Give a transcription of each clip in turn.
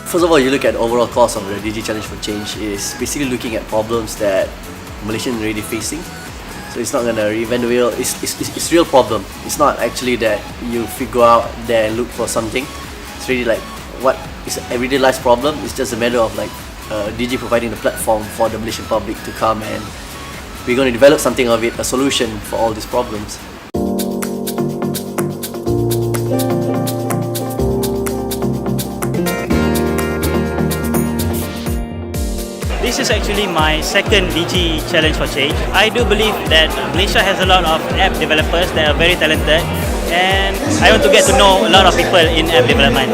First of all, you look at the overall cost of the DIGI Challenge for Change is basically looking at problems that Malaysians are already facing. So it's not going to reinvent the wheel, it's real problem. It's not actually that you go out there and look for something. It's really like what is an everyday life problem. It's just a matter of like DIGI providing the platform for the Malaysian public to come, and we're going to develop something of it, a solution for all these problems. This is actually my second DIGI Challenge for Change. I do believe that Malaysia has a lot of app developers that are very talented, and I want to get to know a lot of people in app development.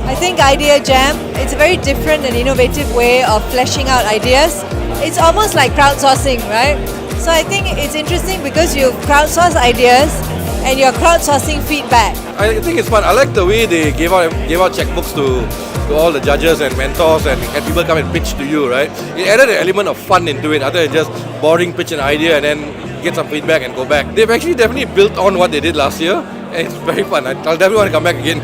I think IdeaJam, it's a very different and innovative way of fleshing out ideas. It's almost like crowdsourcing, right? So I think it's interesting because you crowdsource ideas and you're crowdsourcing feedback. I think it's fun. I like the way they gave out checkbooks to all the judges and mentors, and people come and pitch to you, right? It added an element of fun into it other than just boring pitch an idea and then get some feedback and go back. They've actually definitely built on what they did last year, and it's very fun. I'll definitely want to come back again.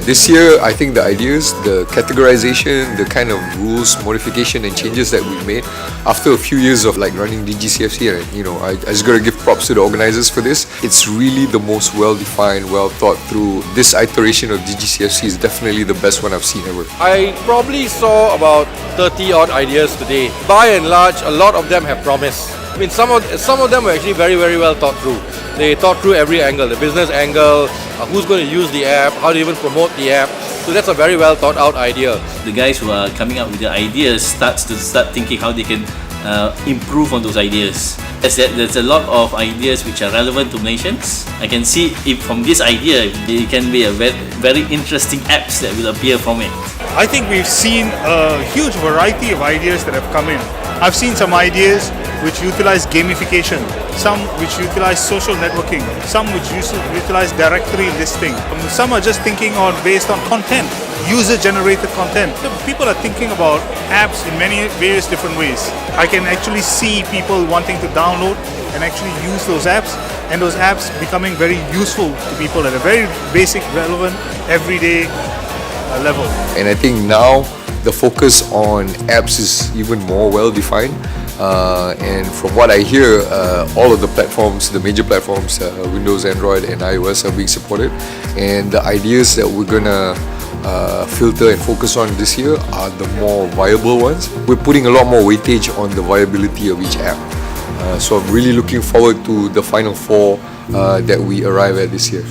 This year, I think the ideas, the categorization, the kind of rules, modification and changes that we've made after a few years of like running DIGI CFC, and I just got to give props to the organizers for this. It's really the most well-defined, well-thought through. This iteration of DIGI CFC is definitely the best one I've seen ever. I probably saw about 30 odd ideas today. By and large, a lot of them have promise. I mean, some of them were actually very, very well thought through. They thought through every angle, the business angle, who's going to use the app, how to even promote the app. So that's a very well thought out idea. The guys who are coming up with the ideas start thinking how they can improve on those ideas. There's a lot of ideas which are relevant to Malaysians. I can see if from this idea, it can be a very interesting apps that will appear from it. I think we've seen a huge variety of ideas that have come in. I've seen some ideas which utilize gamification, some which utilize social networking, some which utilize directory listing. Some are just thinking based on content, user-generated content. People are thinking about apps in many various different ways. I can actually see people wanting to download and actually use those apps, and those apps becoming very useful to people at a very basic, relevant, everyday level. And I think now the focus on apps is even more well-defined. And from what I hear, all of the platforms, the major platforms, Windows, Android and iOS are being supported. And the ideas that we're gonna filter and focus on this year are the more viable ones. We're putting a lot more weightage on the viability of each app. So I'm really looking forward to the final four that we arrive at this year.